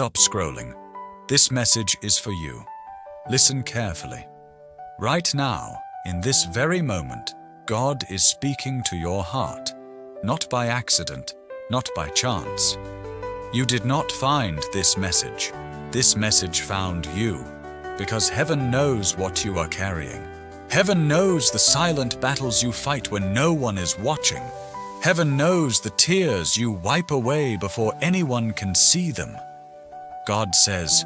stop scrolling. This message is for you. Listen carefully. Right now, in this very moment, God is speaking to your heart, not by accident, not by chance. You did not find this message. This message found you, because heaven knows what you are carrying. Heaven knows the silent battles you fight when no one is watching. Heaven knows the tears you wipe away before anyone can see them. God says,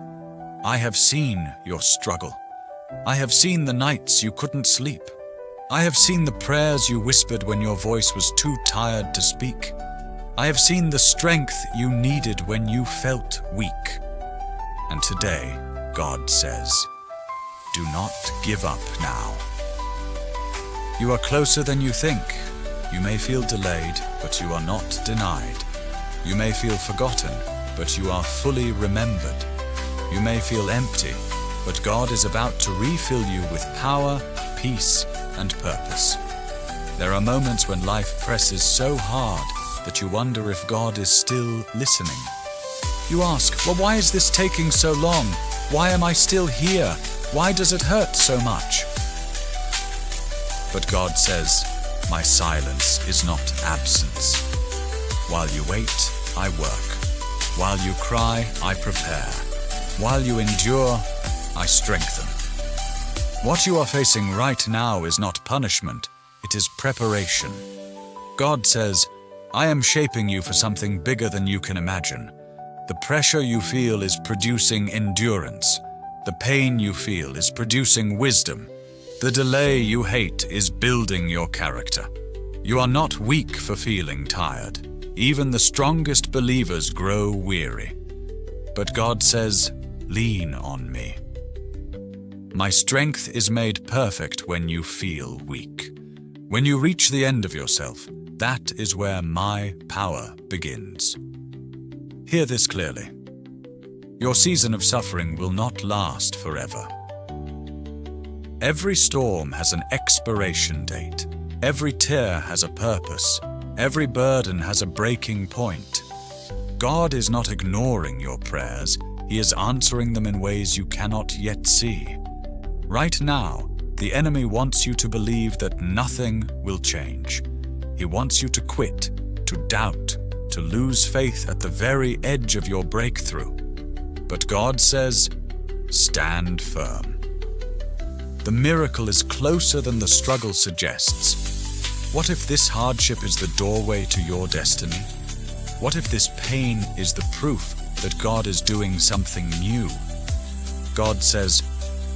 I have seen your struggle. I have seen the nights you couldn't sleep. I have seen the prayers you whispered when your voice was too tired to speak. I have seen the strength you needed when you felt weak. And today, God says, do not give up now. You are closer than you think. You may feel delayed, but you are not denied. You may feel forgotten, but you are fully remembered. You may feel empty, but God is about to refill you with power, peace, and purpose. There are moments when life presses so hard that you wonder if God is still listening. You ask, well, why is this taking so long? Why am I still here? Why does it hurt so much? But God says, my silence is not absence. While you wait, I work. While you cry, I prepare. While you endure, I strengthen. What you are facing right now is not punishment, it is preparation. God says, I am shaping you for something bigger than you can imagine. The pressure you feel is producing endurance. The pain you feel is producing wisdom. The delay you hate is building your character. You are not weak for feeling tired. Even the strongest believers grow weary. But God says, lean on me. My strength is made perfect when you feel weak. When you reach the end of yourself, that is where my power begins. Hear this clearly. Your season of suffering will not last forever. Every storm has an expiration date. Every tear has a purpose. Every burden has a breaking point. God is not ignoring your prayers. He is answering them in ways you cannot yet see. Right now, the enemy wants you to believe that nothing will change. He wants you to quit, to doubt, to lose faith at the very edge of your breakthrough. But God says, stand firm. The miracle is closer than the struggle suggests. What if this hardship is the doorway to your destiny? What if this pain is the proof that God is doing something new? God says,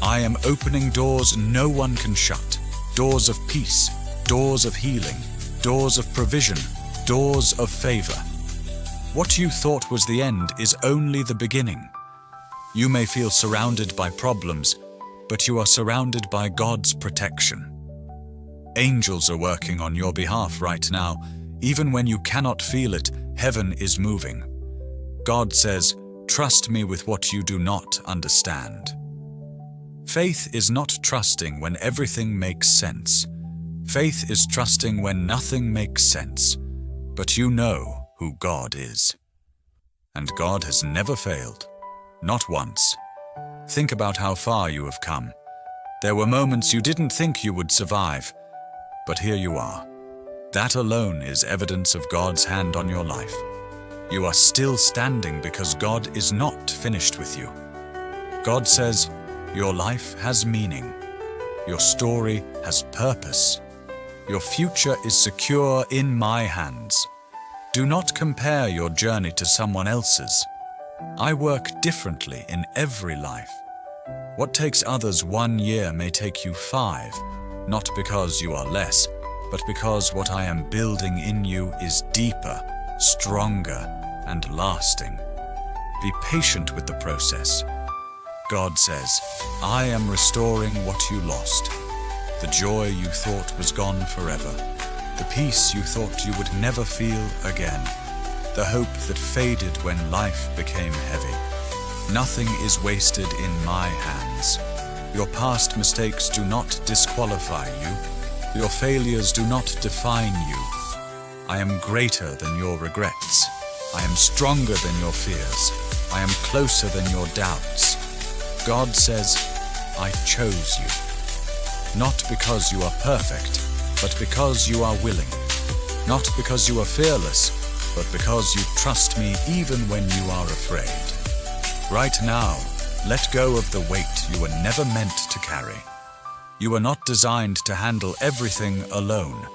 I am opening doors no one can shut. Doors of peace, doors of healing, doors of provision, doors of favor. What you thought was the end is only the beginning. You may feel surrounded by problems, but you are surrounded by God's protection. Angels are working on your behalf right now. Even when you cannot feel it, heaven is moving. God says, trust me with what you do not understand. Faith is not trusting when everything makes sense. Faith is trusting when nothing makes sense. But you know who God is. And God has never failed. Not once. Think about how far you have come. There were moments you didn't think you would survive, but here you are. That alone is evidence of God's hand on your life. You are still standing because God is not finished with you. God says, your life has meaning. Your story has purpose. Your future is secure in my hands. Do not compare your journey to someone else's. I work differently in every life. What takes others 1 year may take you 5, not because you are less, but because what I am building in you is deeper, stronger, and lasting. Be patient with the process. God says, I am restoring what you lost. The joy you thought was gone forever. The peace you thought you would never feel again. The hope that faded when life became heavy. Nothing is wasted in my hands. Your past mistakes do not disqualify you. Your failures do not define you. I am greater than your regrets. I am stronger than your fears. I am closer than your doubts. God says, I chose you. Not because you are perfect, but because you are willing. Not because you are fearless, but because you trust me even when you are afraid. Right now, let go of the weight you were never meant to carry. You are not designed to handle everything alone.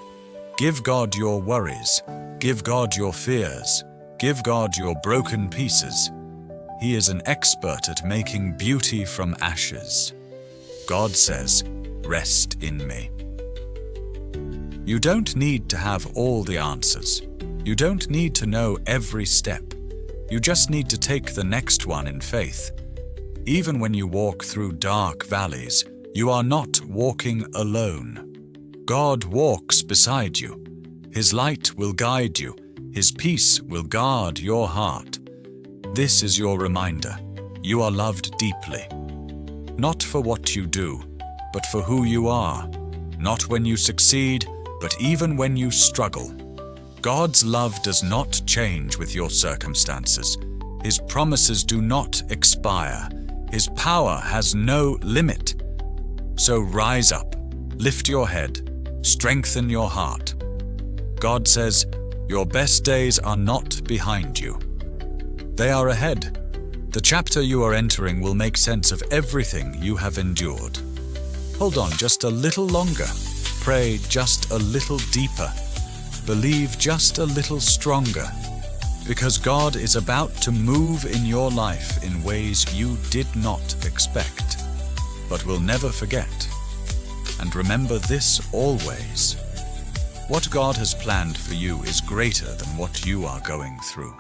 Give God your worries. Give God your fears. Give God your broken pieces. He is an expert at making beauty from ashes. God says, rest in me. You don't need to have all the answers. You don't need to know every step. You just need to take the next one in faith. Even when you walk through dark valleys, you are not walking alone. God walks beside you. His light will guide you. His peace will guard your heart. This is your reminder. You are loved deeply. Not for what you do, but for who you are. Not when you succeed, but even when you struggle. God's love does not change with your circumstances. His promises do not expire. His power has no limit. So rise up, lift your head, strengthen your heart. God says, your best days are not behind you. They are ahead. The chapter you are entering will make sense of everything you have endured. Hold on just a little longer. Pray just a little deeper. Believe just a little stronger. Because God is about to move in your life in ways you did not expect, but will never forget. And remember this always. What God has planned for you is greater than what you are going through.